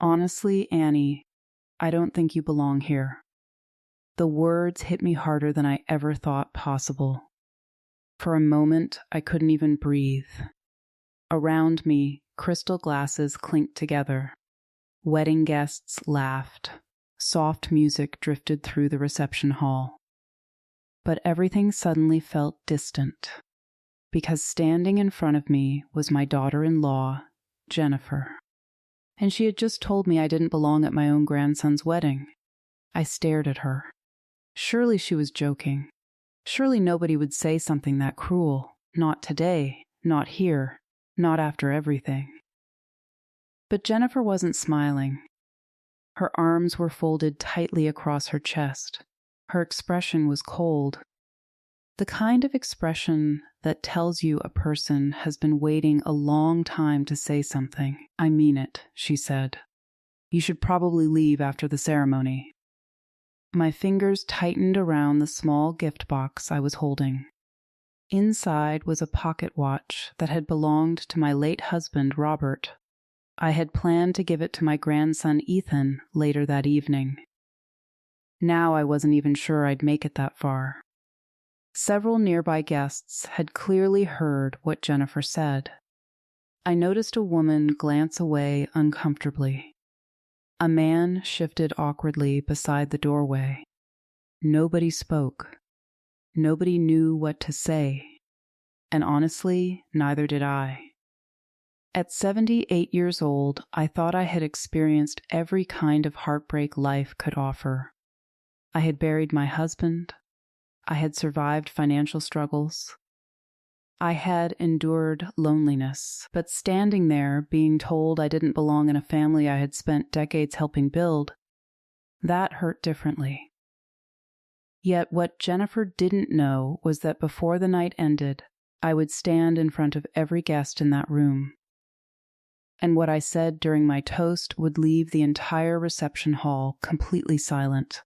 Honestly, Annie, I don't think you belong here. The words hit me harder than I ever thought possible. For a moment, I couldn't even breathe. Around me, crystal glasses clinked together. Wedding guests laughed. Soft music drifted through the reception hall. But everything suddenly felt distant, because standing in front of me was my daughter-in-law, Jennifer. And she had just told me I didn't belong at my own grandson's wedding. I stared at her. Surely she was joking. Surely nobody would say something that cruel. Not today, not here, not after everything. But Jennifer wasn't smiling. Her arms were folded tightly across her chest. Her expression was cold. The kind of expression that tells you a person has been waiting a long time to say something. "I mean it," she said. "You should probably leave after the ceremony." My fingers tightened around the small gift box I was holding. Inside was a pocket watch that had belonged to my late husband, Robert. I had planned to give it to my grandson, Ethan, later that evening. Now I wasn't even sure I'd make it that far. Several nearby guests had clearly heard what Jennifer said. I noticed a woman glance away uncomfortably. A man shifted awkwardly beside the doorway. Nobody spoke. Nobody knew what to say. And honestly, neither did I. At 78 years old, I thought I had experienced every kind of heartbreak life could offer. I had buried my husband. I had survived financial struggles. I had endured loneliness, but standing there, being told I didn't belong in a family I had spent decades helping build, that hurt differently. Yet what Jennifer didn't know was that before the night ended, I would stand in front of every guest in that room. And what I said during my toast would leave the entire reception hall completely silent.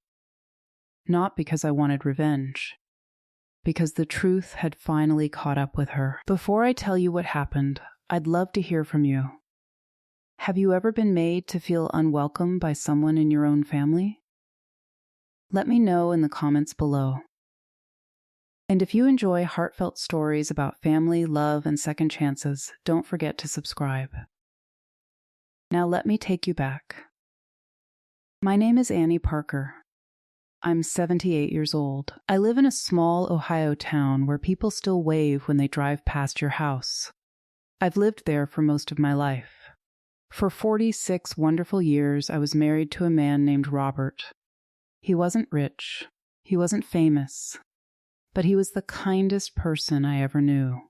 Not because I wanted revenge, because the truth had finally caught up with her. Before I tell you what happened, I'd love to hear from you. Have you ever been made to feel unwelcome by someone in your own family? Let me know in the comments below. And if you enjoy heartfelt stories about family, love, and second chances, don't forget to subscribe. Now let me take you back. My name is Annie Parker. I'm 78 years old. I live in a small Ohio town where people still wave when they drive past your house. I've lived there for most of my life. For 46 wonderful years, I was married to a man named Robert. He wasn't rich. He wasn't famous. But he was the kindest person I ever knew.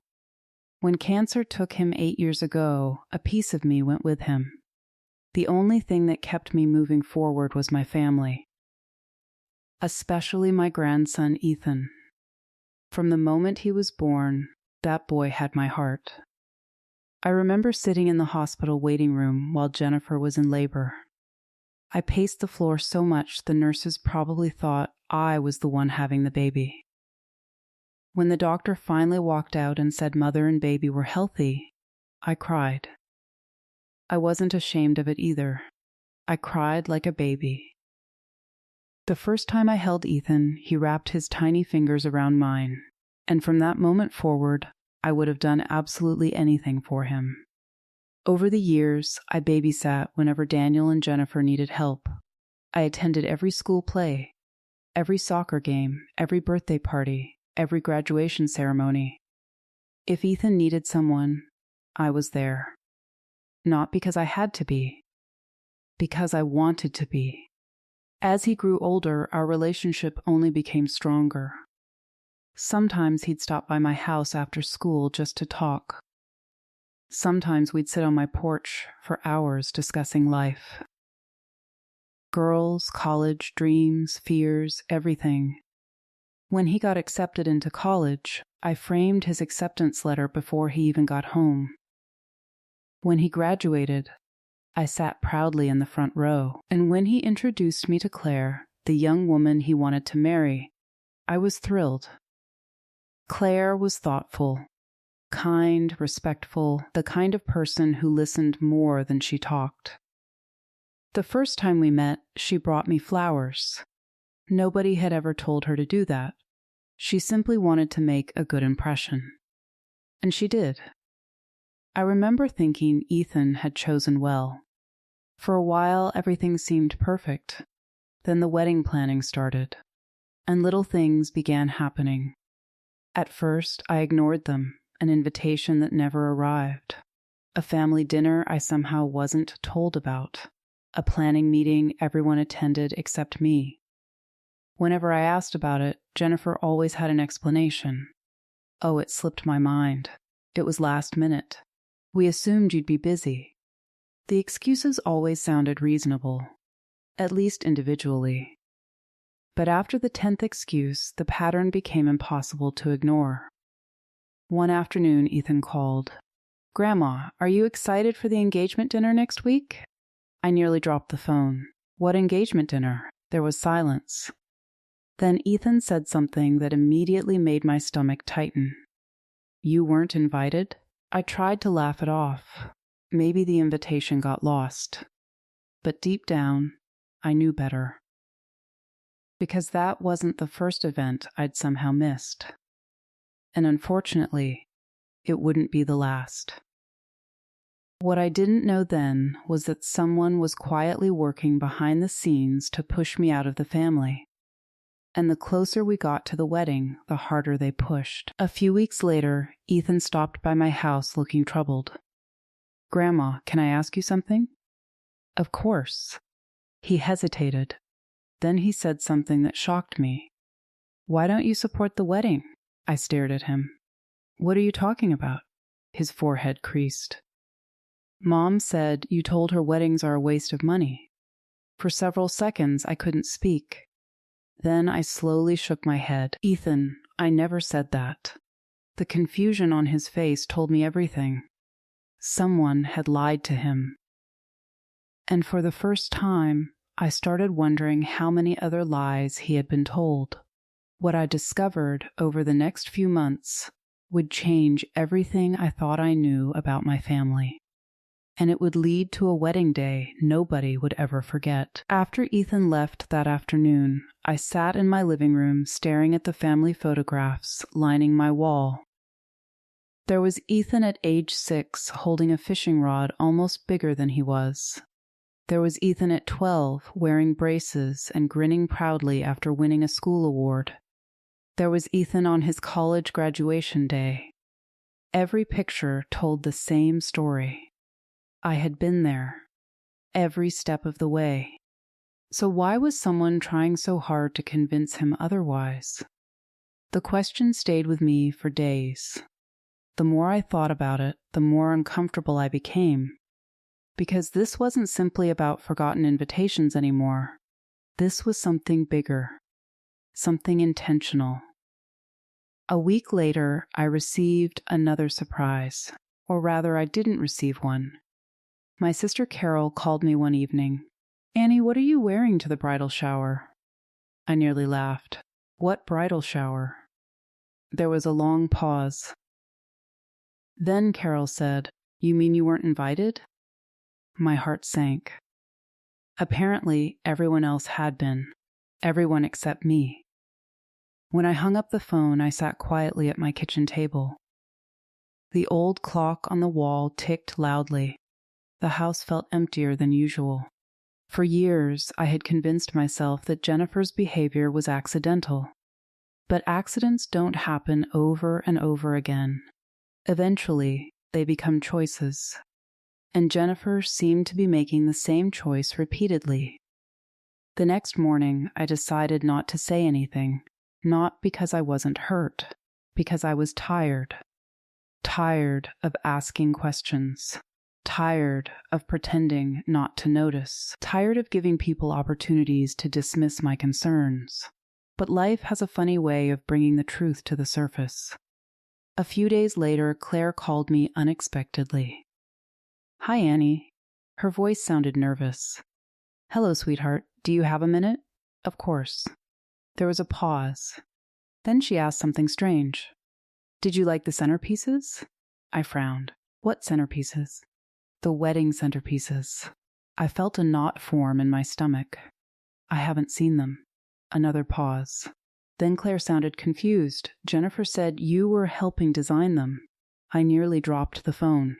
When cancer took him 8 years ago, a piece of me went with him. The only thing that kept me moving forward was my family. Especially my grandson, Ethan. From the moment he was born, that boy had my heart. I remember sitting in the hospital waiting room while Jennifer was in labor. I paced the floor so much the nurses probably thought I was the one having the baby. When the doctor finally walked out and said mother and baby were healthy, I cried. I wasn't ashamed of it either. I cried like a baby. The first time I held Ethan, he wrapped his tiny fingers around mine, and from that moment forward, I would have done absolutely anything for him. Over the years, I babysat whenever Daniel and Jennifer needed help. I attended every school play, every soccer game, every birthday party, every graduation ceremony. If Ethan needed someone, I was there. Not because I had to be, because I wanted to be. As he grew older, our relationship only became stronger. Sometimes he'd stop by my house after school just to talk. Sometimes we'd sit on my porch for hours discussing life. Girls, college, dreams, fears, everything. When he got accepted into college, I framed his acceptance letter before he even got home. When he graduated, I sat proudly in the front row, and when he introduced me to Claire, the young woman he wanted to marry, I was thrilled. Claire was thoughtful, kind, respectful, the kind of person who listened more than she talked. The first time we met, she brought me flowers. Nobody had ever told her to do that. She simply wanted to make a good impression. And she did. I remember thinking Ethan had chosen well. For a while, everything seemed perfect. Then the wedding planning started, and little things began happening. At first, I ignored them, an invitation that never arrived, a family dinner I somehow wasn't told about, a planning meeting everyone attended except me. Whenever I asked about it, Jennifer always had an explanation. Oh, it slipped my mind. It was last minute. We assumed you'd be busy. The excuses always sounded reasonable, at least individually. But after the 10th excuse, the pattern became impossible to ignore. One afternoon, Ethan called. "Grandma, are you excited for the engagement dinner next week?" I nearly dropped the phone. "What engagement dinner?" There was silence. Then Ethan said something that immediately made my stomach tighten. "You weren't invited?" I tried to laugh it off. Maybe the invitation got lost. But deep down, I knew better. Because that wasn't the first event I'd somehow missed. And unfortunately, it wouldn't be the last. What I didn't know then was that someone was quietly working behind the scenes to push me out of the family. And the closer we got to the wedding, the harder they pushed. A few weeks later, Ethan stopped by my house looking troubled. "Grandma, can I ask you something?" "Of course." He hesitated. Then he said something that shocked me. "Why don't you support the wedding?" I stared at him. "What are you talking about?" His forehead creased. "Mom said you told her weddings are a waste of money." For several seconds, I couldn't speak. Then I slowly shook my head. "Ethan, I never said that." The confusion on his face told me everything. Someone had lied to him. And for the first time, I started wondering how many other lies he had been told. What I discovered over the next few months would change everything I thought I knew about my family. And it would lead to a wedding day nobody would ever forget. After Ethan left that afternoon, I sat in my living room staring at the family photographs lining my wall. There was Ethan at age 6 holding a fishing rod almost bigger than he was. There was Ethan at 12 wearing braces and grinning proudly after winning a school award. There was Ethan on his college graduation day. Every picture told the same story. I had been there, every step of the way. So why was someone trying so hard to convince him otherwise? The question stayed with me for days. The more I thought about it, the more uncomfortable I became. Because this wasn't simply about forgotten invitations anymore. This was something bigger, something intentional. A week later, I received another surprise. Or rather, I didn't receive one. My sister Carol called me one evening. "Annie, what are you wearing to the bridal shower?" I nearly laughed. "What bridal shower?" There was a long pause. Then Carol said, "You mean you weren't invited?" My heart sank. Apparently, everyone else had been. Everyone except me. When I hung up the phone, I sat quietly at my kitchen table. The old clock on the wall ticked loudly. The house felt emptier than usual. For years, I had convinced myself that Jennifer's behavior was accidental. But accidents don't happen over and over again. Eventually, they become choices. And Jennifer seemed to be making the same choice repeatedly. The next morning, I decided not to say anything, not because I wasn't hurt, because I was tired. Tired of asking questions. Tired of pretending not to notice. Tired of giving people opportunities to dismiss my concerns. But life has a funny way of bringing the truth to the surface. A few days later, Claire called me unexpectedly. "Hi, Annie." Her voice sounded nervous. "Hello, sweetheart. Do you have a minute?" "Of course." There was a pause. Then she asked something strange. "Did you like the centerpieces?" I frowned. "What centerpieces?" "The wedding centerpieces." I felt a knot form in my stomach. I haven't seen them. Another pause. Then Claire sounded confused. Jennifer said you were helping design them. I nearly dropped the phone.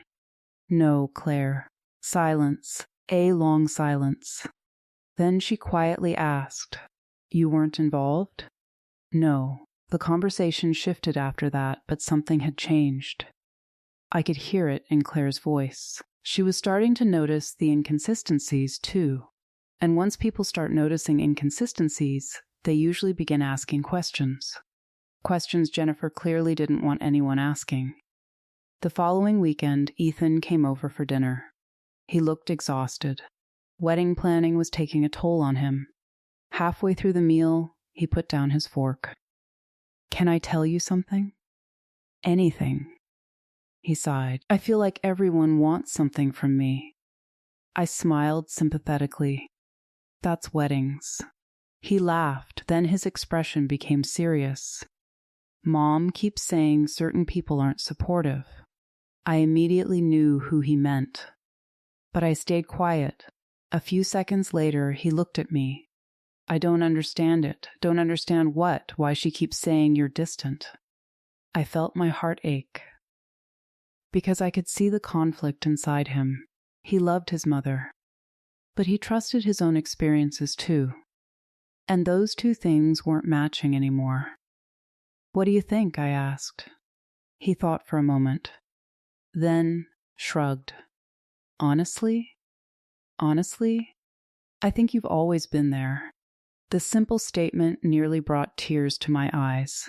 No, Claire. Silence. A long silence. Then she quietly asked, "You weren't involved?" No. The conversation shifted after that, but something had changed. I could hear it in Claire's voice. She was starting to notice the inconsistencies, too. And once people start noticing inconsistencies, they usually begin asking questions. Questions Jennifer clearly didn't want anyone asking. The following weekend, Ethan came over for dinner. He looked exhausted. Wedding planning was taking a toll on him. Halfway through the meal, he put down his fork. "Can I tell you something?" "Anything." He sighed. "I feel like everyone wants something from me." I smiled sympathetically. "That's weddings." He laughed, then his expression became serious. "Mom keeps saying certain people aren't supportive." I immediately knew who he meant. But I stayed quiet. A few seconds later, he looked at me. "I don't understand it." "Don't understand what? Why she keeps saying you're distant?" I felt my heart ache. Because I could see the conflict inside him. He loved his mother. But he trusted his own experiences too. And those two things weren't matching anymore. "What do you think?" I asked. He thought for a moment. Then shrugged. Honestly, I think you've always been there." The simple statement nearly brought tears to my eyes.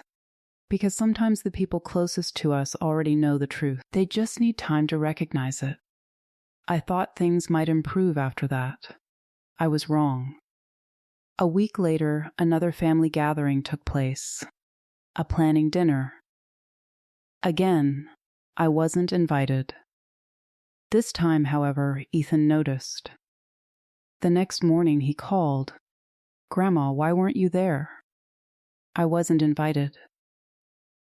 Because sometimes the people closest to us already know the truth. They just need time to recognize it. I thought things might improve after that. I was wrong. A week later, another family gathering took place. A planning dinner. Again, I wasn't invited. This time, however, Ethan noticed. The next morning he called. "Grandma, why weren't you there?" I wasn't invited.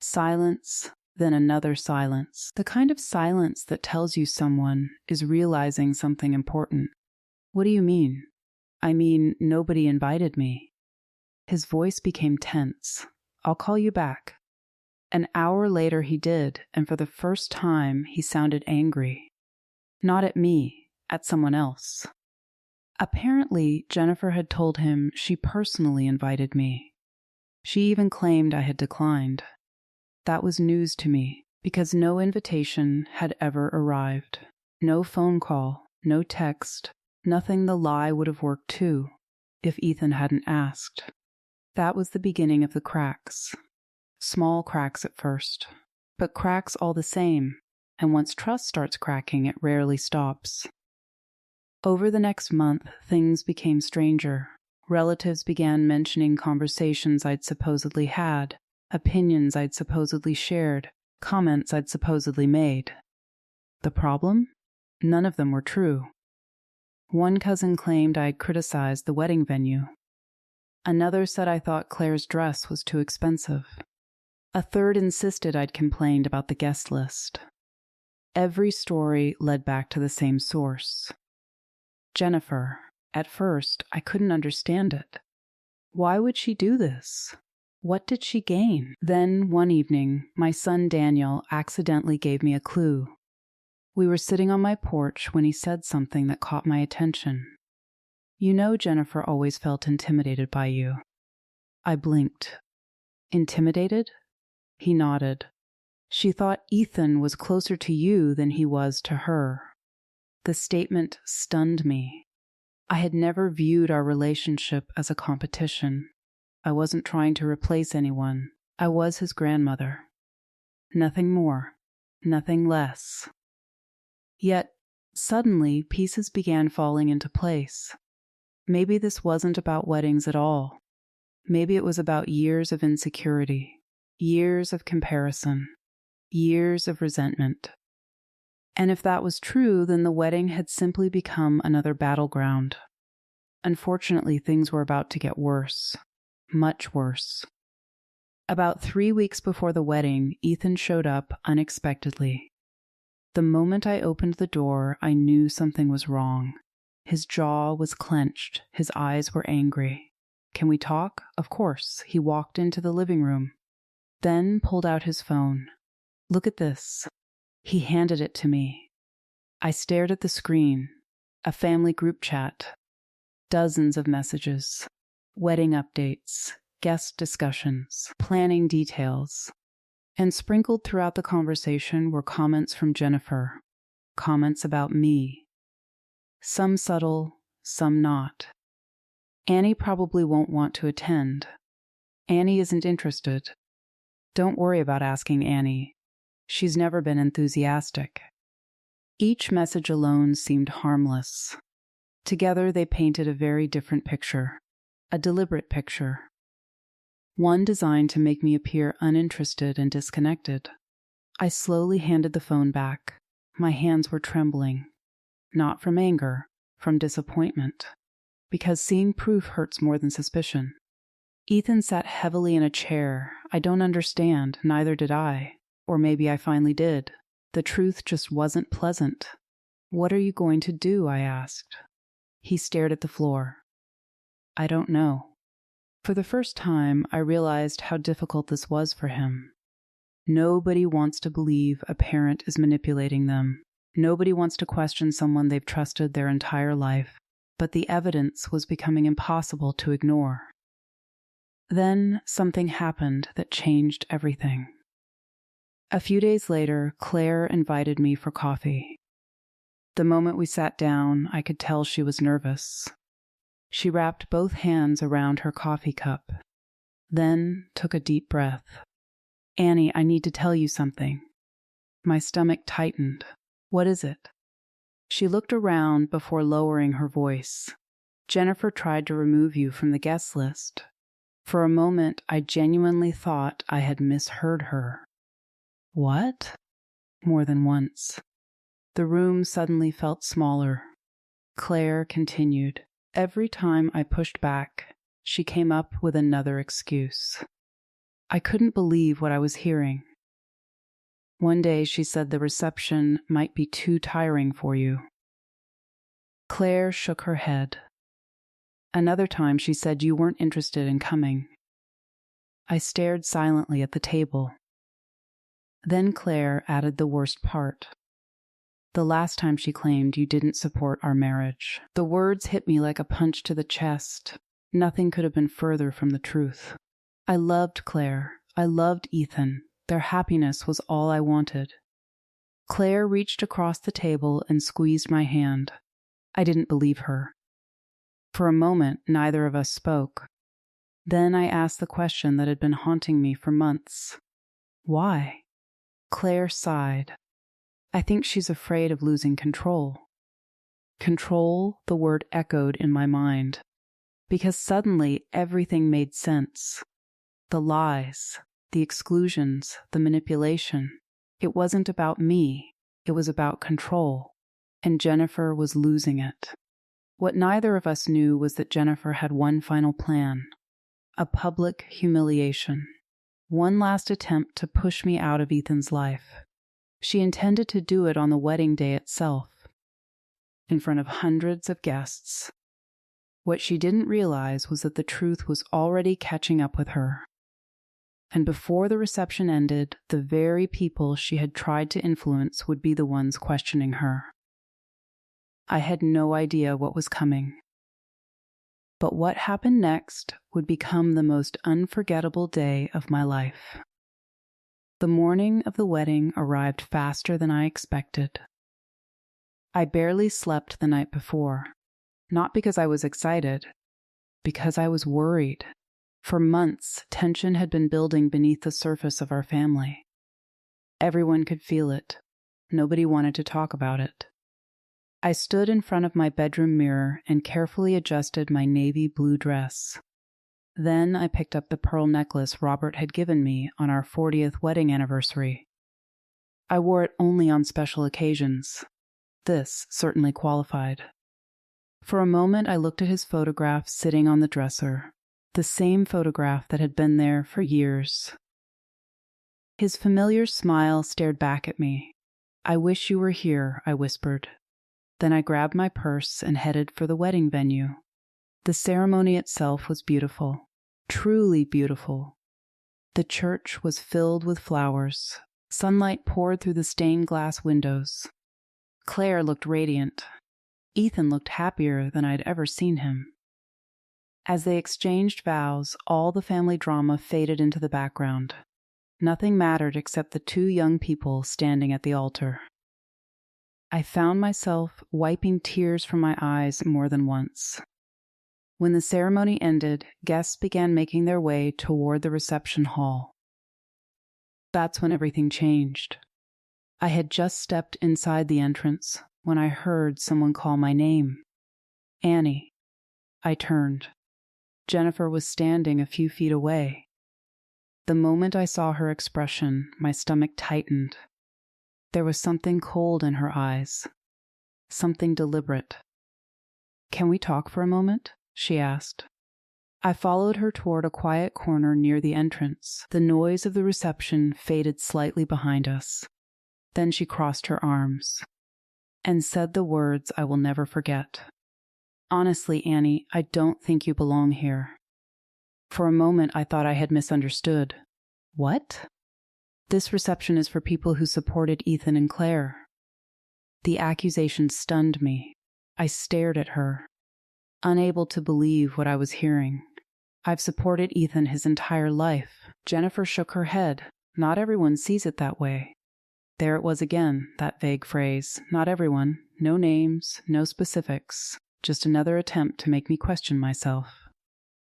Silence, then another silence. The kind of silence that tells you someone is realizing something important. "What do you mean?" "I mean, nobody invited me." His voice became tense. "I'll call you back." An hour later he did, and for the first time he sounded angry. Not at me, at someone else. Apparently, Jennifer had told him she personally invited me. She even claimed I had declined. That was news to me, because no invitation had ever arrived. No phone call, no text, nothing the lie would have worked too, if Ethan hadn't asked. That was the beginning of the cracks. Small cracks at first, but cracks all the same, and once trust starts cracking, it rarely stops. Over the next month, things became stranger. Relatives began mentioning conversations I'd supposedly had, opinions I'd supposedly shared, comments I'd supposedly made. The problem? None of them were true. One cousin claimed I'd criticized the wedding venue. Another said I thought Claire's dress was too expensive. A third insisted I'd complained about the guest list. Every story led back to the same source. Jennifer. At first, I couldn't understand it. Why would she do this? What did she gain? Then, one evening, my son Daniel accidentally gave me a clue. We were sitting on my porch when he said something that caught my attention. "You know Jennifer always felt intimidated by you." I blinked. "Intimidated?" He nodded. "She thought Ethan was closer to you than he was to her." The statement stunned me. I had never viewed our relationship as a competition. I wasn't trying to replace anyone. I was his grandmother. Nothing more, nothing less. Yet, suddenly, pieces began falling into place. Maybe this wasn't about weddings at all. Maybe it was about years of insecurity, years of comparison, years of resentment. And if that was true, then the wedding had simply become another battleground. Unfortunately, things were about to get worse. Much worse. About 3 weeks before the wedding, Ethan showed up unexpectedly. The moment I opened the door, I knew something was wrong. His jaw was clenched, his eyes were angry. "Can we talk?" "Of course." He walked into the living room, then pulled out his phone. "Look at this." He handed it to me. I stared at the screen. A family group chat. Dozens of messages. Wedding updates. Guest discussions. Planning details. And sprinkled throughout the conversation were comments from Jennifer. Comments about me. Some subtle, some not. "Annie probably won't want to attend. Annie isn't interested. Don't worry about asking Annie. She's never been enthusiastic." Each message alone seemed harmless. Together they painted a very different picture, a deliberate picture. One designed to make me appear uninterested and disconnected. I slowly handed the phone back. My hands were trembling. Not from anger, from disappointment. Because seeing proof hurts more than suspicion. Ethan sat heavily in a chair. I don't understand, neither did I. Or maybe I finally did. The truth just wasn't pleasant. "What are you going to do?" I asked. He stared at the floor. "I don't know." For the first time, I realized how difficult this was for him. Nobody wants to believe a parent is manipulating them. Nobody wants to question someone they've trusted their entire life. But the evidence was becoming impossible to ignore. Then something happened that changed everything. A few days later, Claire invited me for coffee. The moment we sat down, I could tell she was nervous. She wrapped both hands around her coffee cup, then took a deep breath. "Annie, I need to tell you something." My stomach tightened. "What is it?" She looked around before lowering her voice. "Jennifer tried to remove you from the guest list." For a moment, I genuinely thought I had misheard her. "What?" More than once. The room suddenly felt smaller. Claire continued. Every time I pushed back, she came up with another excuse. I couldn't believe what I was hearing. One day she said the reception might be too tiring for you. Claire shook her head. Another time she said you weren't interested in coming. I stared silently at the table. Then Claire added the worst part. The last time she claimed you didn't support our marriage. The words hit me like a punch to the chest. Nothing could have been further from the truth. I loved Claire. I loved Ethan. Their happiness was all I wanted. Claire reached across the table and squeezed my hand. I didn't believe her. For a moment, neither of us spoke. Then I asked the question that had been haunting me for months. Why? Claire sighed. "I think she's afraid of losing control." Control, the word echoed in my mind, because suddenly everything made sense. The lies, the exclusions, the manipulation. It wasn't about me, it was about control, and Jennifer was losing it. What neither of us knew was that Jennifer had one final plan, a public humiliation. One last attempt to push me out of Ethan's life. She intended to do it on the wedding day itself, in front of hundreds of guests. What she didn't realize was that the truth was already catching up with her. And before the reception ended, the very people she had tried to influence would be the ones questioning her. I had no idea what was coming. But what happened next would become the most unforgettable day of my life. The morning of the wedding arrived faster than I expected. I barely slept the night before, not because I was excited, because I was worried. For months, tension had been building beneath the surface of our family. Everyone could feel it. Nobody wanted to talk about it. I stood in front of my bedroom mirror and carefully adjusted my navy blue dress. Then I picked up the pearl necklace Robert had given me on our 40th wedding anniversary. I wore it only on special occasions. This certainly qualified. For a moment I looked at his photograph sitting on the dresser, the same photograph that had been there for years. His familiar smile stared back at me. "I wish you were here," I whispered. Then I grabbed my purse and headed for the wedding venue. The ceremony itself was beautiful, truly beautiful. The church was filled with flowers. Sunlight poured through the stained glass windows. Claire looked radiant. Ethan looked happier than I'd ever seen him. As they exchanged vows, all the family drama faded into the background. Nothing mattered except the two young people standing at the altar. I found myself wiping tears from my eyes more than once. When the ceremony ended, guests began making their way toward the reception hall. That's when everything changed. I had just stepped inside the entrance when I heard someone call my name. Annie. I turned. Jennifer was standing a few feet away. The moment I saw her expression, my stomach tightened. There was something cold in her eyes, something deliberate. "Can we talk for a moment?" she asked. I followed her toward a quiet corner near the entrance. The noise of the reception faded slightly behind us. Then she crossed her arms and said the words I will never forget. "Honestly, Annie, I don't think you belong here." For a moment, I thought I had misunderstood. What? This reception is for people who supported Ethan and Claire. The accusation stunned me. I stared at her, unable to believe what I was hearing. I've supported Ethan his entire life. Jennifer shook her head. Not everyone sees it that way. There it was again, that vague phrase. Not everyone. No names, no specifics. Just another attempt to make me question myself.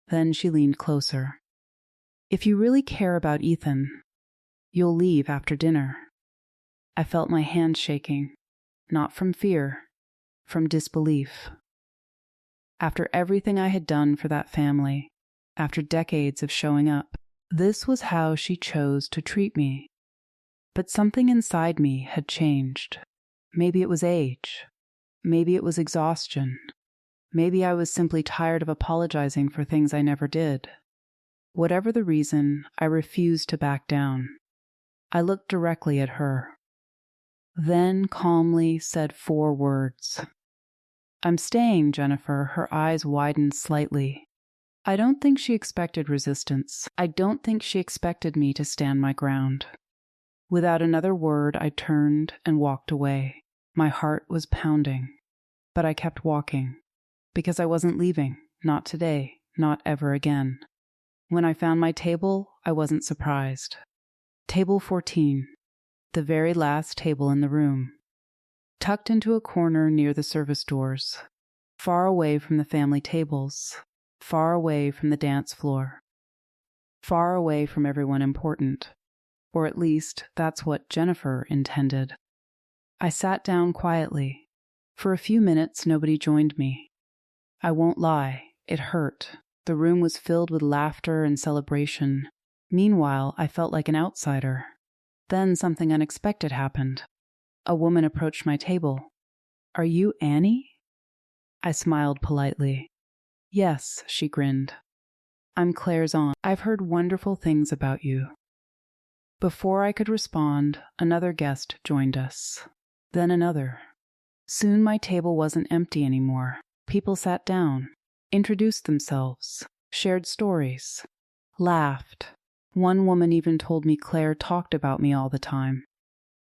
Then she leaned closer. "If you really care about Ethan, you'll leave after dinner." I felt my hand shaking, not from fear, from disbelief. After everything I had done for that family, after decades of showing up, this was how she chose to treat me. But something inside me had changed. Maybe it was age. Maybe it was exhaustion. Maybe I was simply tired of apologizing for things I never did. Whatever the reason, I refused to back down. I looked directly at her, then calmly said 4 words. "I'm staying, Jennifer." Her eyes widened slightly. I don't think she expected resistance. I don't think she expected me to stand my ground. Without another word, I turned and walked away. My heart was pounding, but I kept walking. Because I wasn't leaving, not today, not ever again. When I found my table, I wasn't surprised. Table 14, the very last table in the room, tucked into a corner near the service doors, far away from the family tables, far away from the dance floor, far away from everyone important, or at least that's what Jennifer intended. I sat down quietly. For a few minutes, nobody joined me. I won't lie, it hurt. The room was filled with laughter and celebration. Meanwhile, I felt like an outsider. Then something unexpected happened. A woman approached my table. "Are you Annie?" I smiled politely. "Yes," she grinned. "I'm Claire's aunt. I've heard wonderful things about you." Before I could respond, another guest joined us. Then another. Soon my table wasn't empty anymore. People sat down, introduced themselves, shared stories, laughed. One woman even told me Claire talked about me all the time.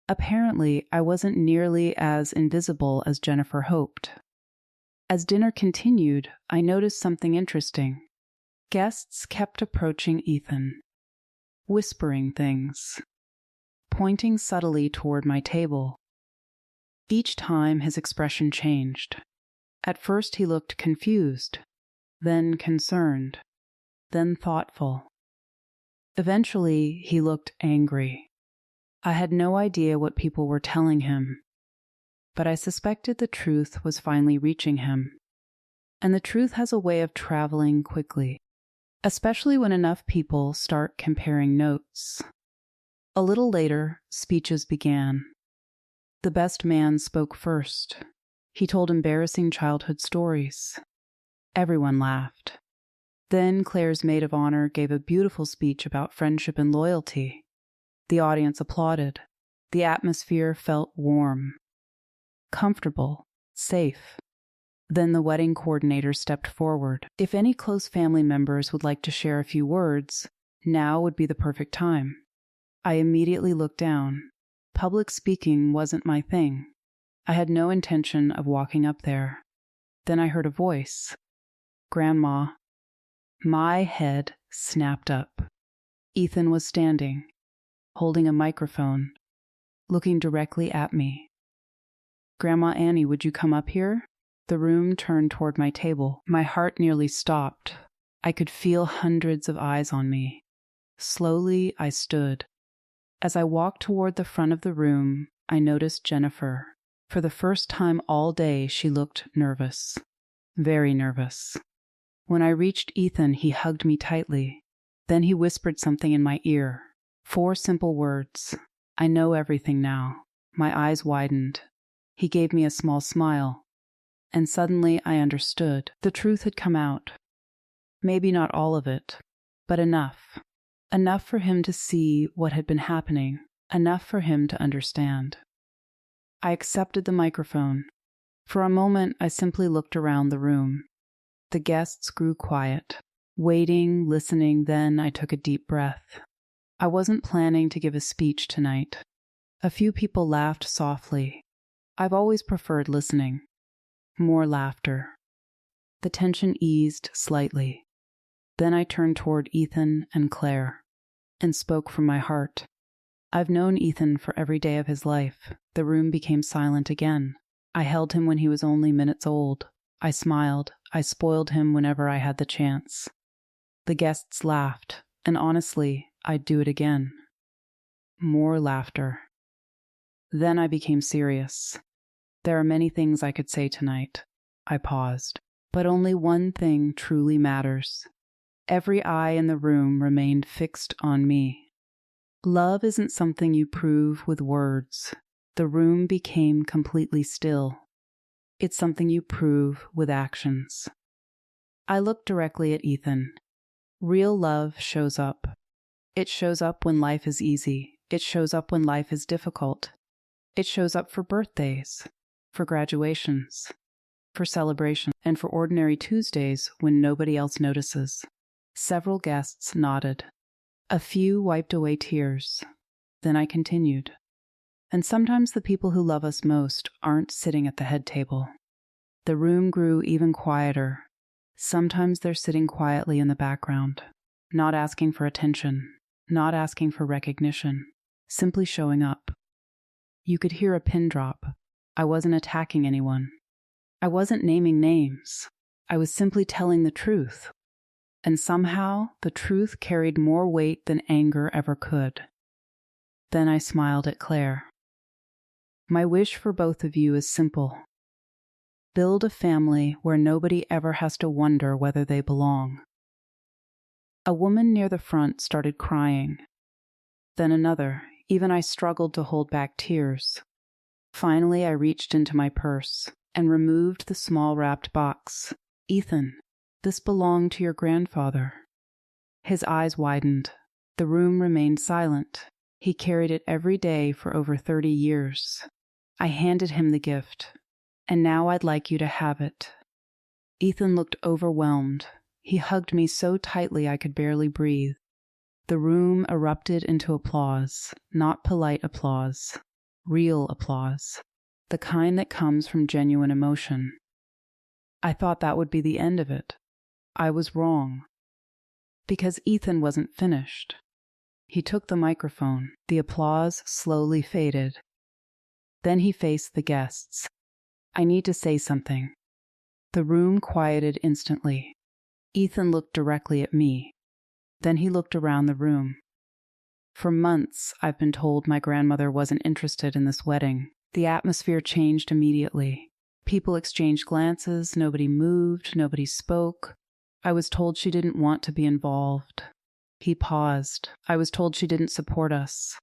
Apparently, I wasn't nearly as invisible as Jennifer hoped. As dinner continued, I noticed something interesting. Guests kept approaching Ethan, whispering things, pointing subtly toward my table. Each time his expression changed. At first he looked confused, then concerned, then thoughtful. Eventually he looked angry. I had no idea what people were telling him, but I suspected the truth was finally reaching him. And the truth has a way of traveling quickly, especially when enough people start comparing notes. A little later, speeches began. The best man spoke first. He told embarrassing childhood stories. Everyone laughed. Then Claire's maid of honor gave a beautiful speech about friendship and loyalty. The audience applauded. The atmosphere felt warm, comfortable, Safe. Then the wedding coordinator stepped forward. If any close family members would like to share a few words, now would be the perfect time. I immediately looked down. Public speaking wasn't my thing. I had no intention of walking up there. Then I heard a voice. Grandma. My head snapped up. Ethan was standing, holding a microphone, looking directly at me. Grandma Annie, would you come up here? The room turned toward my table. My heart nearly stopped. I could feel hundreds of eyes on me. Slowly, I stood. As I walked toward the front of the room, I noticed Jennifer. For the first time all day, she looked nervous. Very nervous. When I reached Ethan, he hugged me tightly. Then he whispered something in my ear. 4 simple words. I know everything now. My eyes widened. He gave me a small smile. And suddenly I understood. The truth had come out. Maybe not all of it, but enough. Enough for him to see what had been happening. Enough for him to understand. I accepted the microphone. For a moment, I simply looked around the room. The guests grew quiet, waiting, listening. Then I took a deep breath. I wasn't planning to give a speech tonight. A few people laughed softly. I've always preferred listening. More laughter. The tension eased slightly. Then I turned toward Ethan and Claire and spoke from my heart. I've known Ethan for every day of his life. The room became silent again. I held him when he was only minutes old. I smiled. I spoiled him whenever I had the chance. The guests laughed, and honestly, I'd do it again. More laughter. Then I became serious. There are many things I could say tonight. I paused. But only one thing truly matters. Every eye in the room remained fixed on me. Love isn't something you prove with words. The room became completely still. It's something you prove with actions. I looked directly at Ethan. Real love shows up. It shows up when life is easy. It shows up when life is difficult. It shows up for birthdays, for graduations, for celebrations, and for ordinary Tuesdays when nobody else notices. Several guests nodded. A few wiped away tears. Then I continued. And sometimes the people who love us most aren't sitting at the head table. The room grew even quieter. Sometimes they're sitting quietly in the background, not asking for attention, not asking for recognition, simply showing up. You could hear a pin drop. I wasn't attacking anyone. I wasn't naming names. I was simply telling the truth. And somehow, the truth carried more weight than anger ever could. Then I smiled at Claire. My wish for both of you is simple. Build a family where nobody ever has to wonder whether they belong. A woman near the front started crying. Then another. Even I struggled to hold back tears. Finally, I reached into my purse and removed the small wrapped box. Ethan, this belonged to your grandfather. His eyes widened. The room remained silent. He carried it every day for over 30 years. I handed him the gift. And now I'd like you to have it. Ethan looked overwhelmed. He hugged me so tightly I could barely breathe. The room erupted into applause, not polite applause, real applause, the kind that comes from genuine emotion. I thought that would be the end of it. I was wrong. Because Ethan wasn't finished. He took the microphone. The applause slowly faded. Then he faced the guests. I need to say something. The room quieted instantly. Ethan looked directly at me. Then he looked around the room. For months, I've been told my grandmother wasn't interested in this wedding. The atmosphere changed immediately. People exchanged glances, nobody moved, nobody spoke. I was told she didn't want to be involved. He paused. I was told she didn't support us.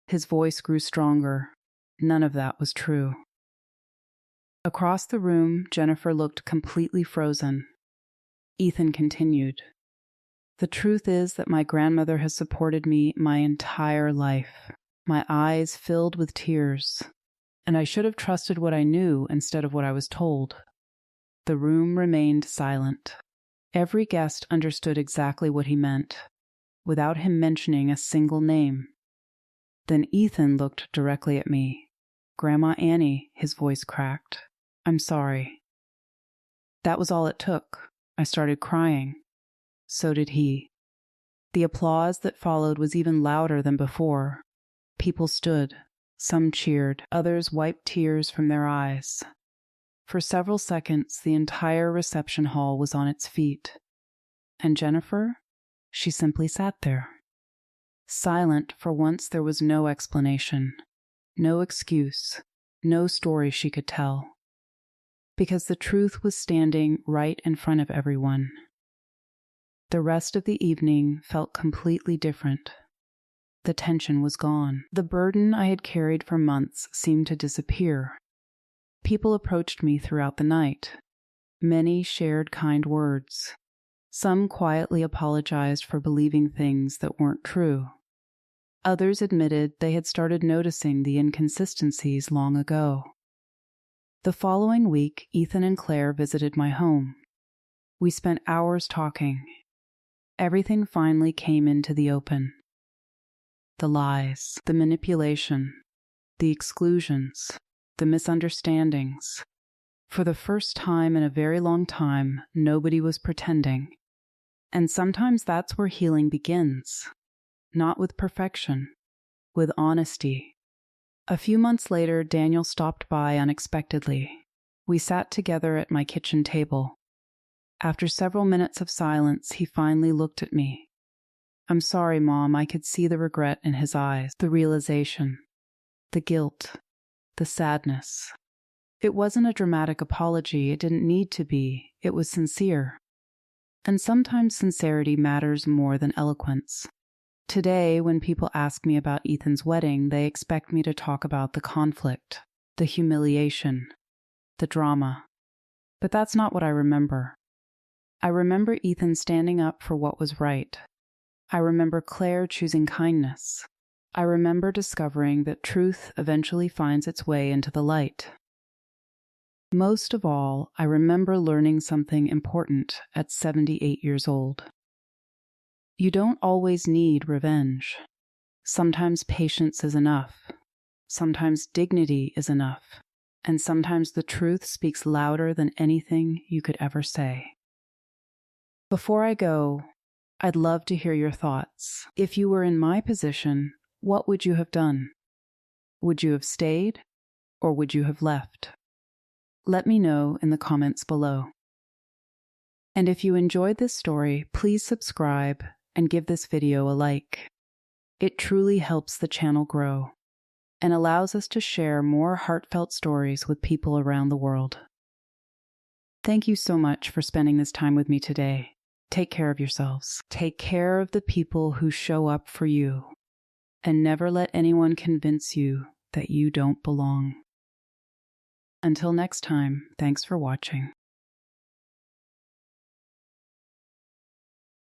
His voice grew stronger. None of that was true. Across the room, Jennifer looked completely frozen. Ethan continued. The truth is that my grandmother has supported me my entire life. My eyes filled with tears. and I should have trusted what I knew instead of what I was told. The room remained silent. Every guest understood exactly what he meant, without him mentioning a single name. Then Ethan looked directly at me. "Grandma Annie," his voice cracked. "I'm sorry." That was all it took. I started crying. So did he. The applause that followed was even louder than before. People stood. Some cheered. Others wiped tears from their eyes. For several seconds, the entire reception hall was on its feet. And Jennifer? She simply sat there. Silent, for once there was no explanation, no excuse, no story she could tell. Because the truth was standing right in front of everyone. The rest of the evening felt completely different. The tension was gone. The burden I had carried for months seemed to disappear. People approached me throughout the night. Many shared kind words. Some quietly apologized for believing things that weren't true. Others admitted they had started noticing the inconsistencies long ago. The following week, Ethan and Claire visited my home. We spent hours talking. Everything finally came into the open. The lies, the manipulation, the exclusions, the misunderstandings. For the first time in a very long time, nobody was pretending. And sometimes that's where healing begins. Not with perfection, with honesty. A few months later, Daniel stopped by unexpectedly. We sat together at my kitchen table. After several minutes of silence, he finally looked at me. "I'm sorry, Mom." I could see the regret in his eyes, the realization, the guilt, the sadness. It wasn't a dramatic apology. It didn't need to be. It was sincere. And sometimes sincerity matters more than eloquence. Today, when people ask me about Ethan's wedding, they expect me to talk about the conflict, the humiliation, the drama. But that's not what I remember. I remember Ethan standing up for what was right. I remember Claire choosing kindness. I remember discovering that truth eventually finds its way into the light. Most of all, I remember learning something important at 78 years old. You don't always need revenge. Sometimes patience is enough. Sometimes dignity is enough. And sometimes the truth speaks louder than anything you could ever say. Before I go, I'd love to hear your thoughts. If you were in my position, what would you have done? Would you have stayed, or would you have left? Let me know in the comments below. And if you enjoyed this story, please subscribe and give this video a like. It truly helps the channel grow and allows us to share more heartfelt stories with people around the world. Thank you so much for spending this time with me today. Take care of yourselves. Take care of the people who show up for you. And never let anyone convince you that you don't belong. Until next time, thanks for watching.